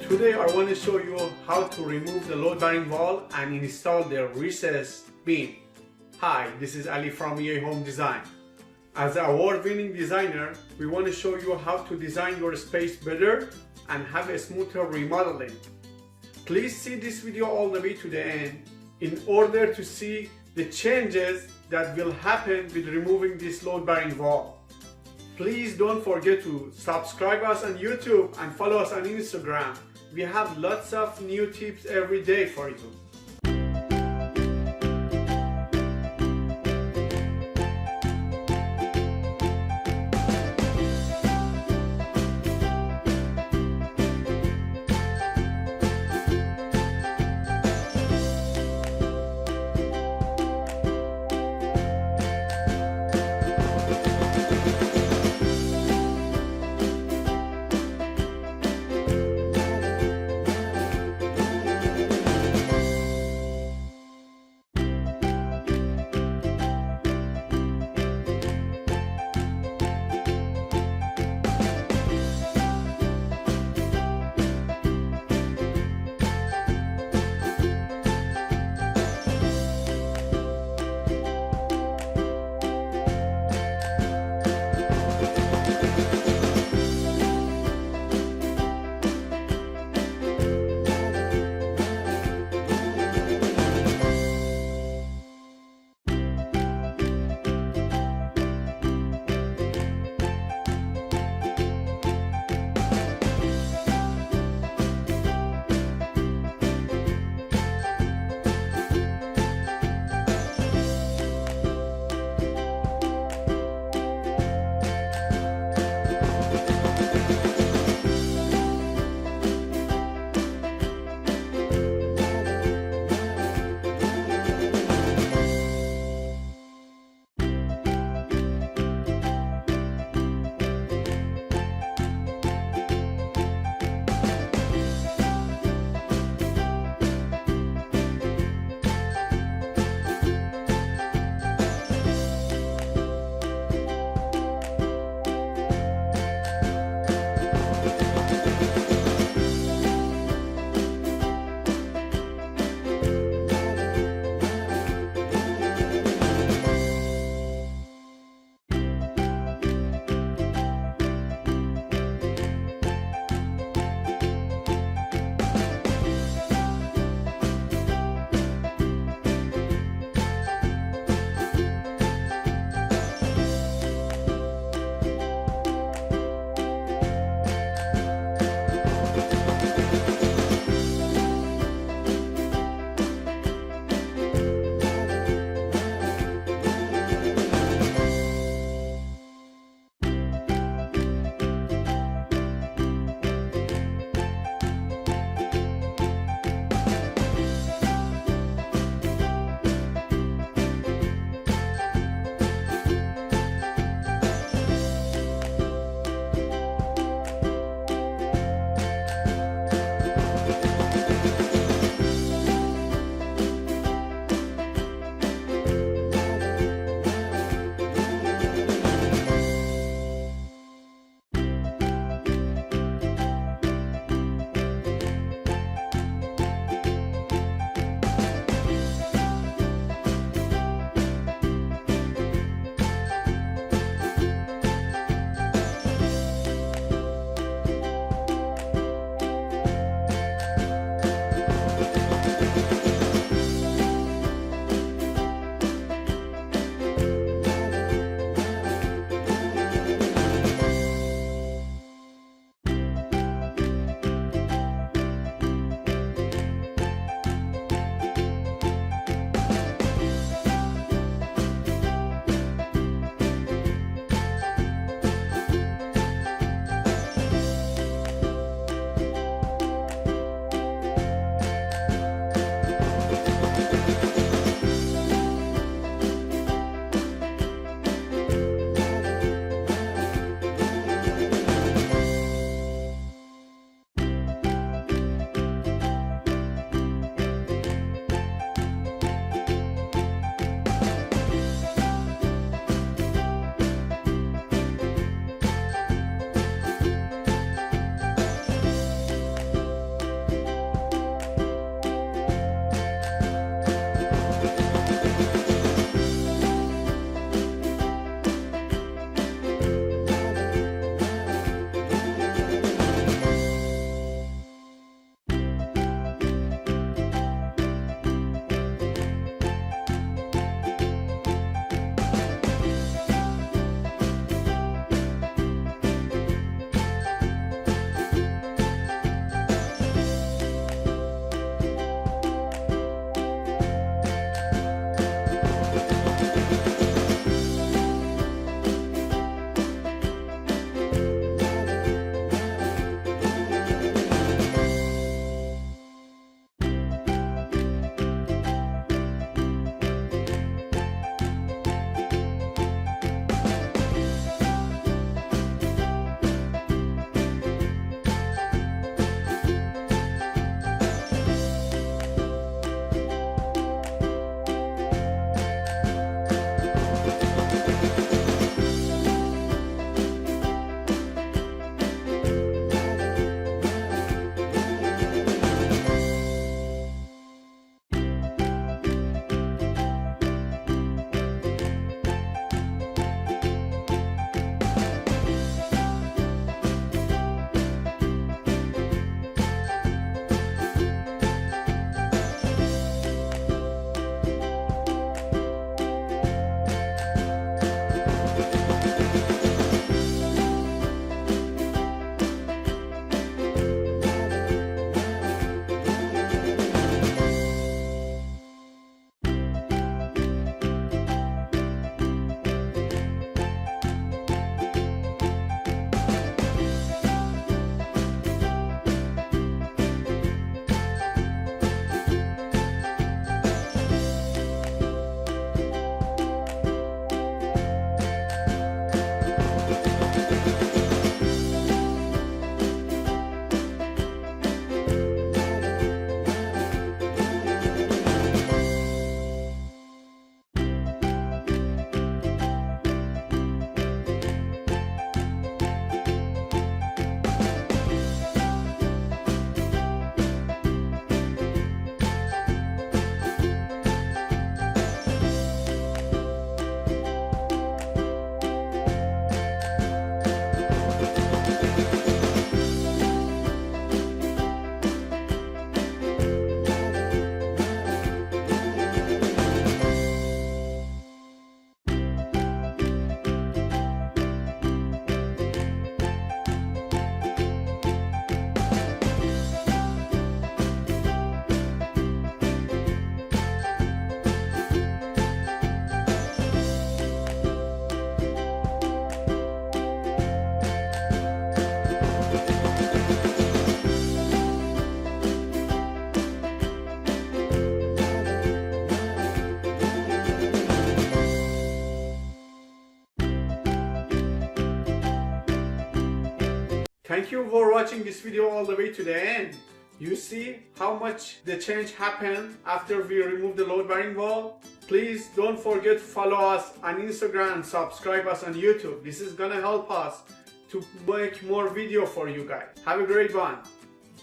Today I want to show you how to remove the load-bearing valve and install the recessed beam. Hi, this is Ali from EA Home Design. As an award-winning designer, we want to show you how to design your space better and have a smoother remodeling. Please see this video all the way to the end in order to see the changes that will happen with removing this load-bearing valve. Please don't forget to subscribe us on YouTube and follow us on Instagram. We have lots of new tips every day for you. Thank you for watching this video all the way to the end. You see how much the change happened after we removed the load bearing valve? Please don't forget to follow us on Instagram and subscribe us on YouTube. This is gonna help us to make more video for you guys. Have a great one.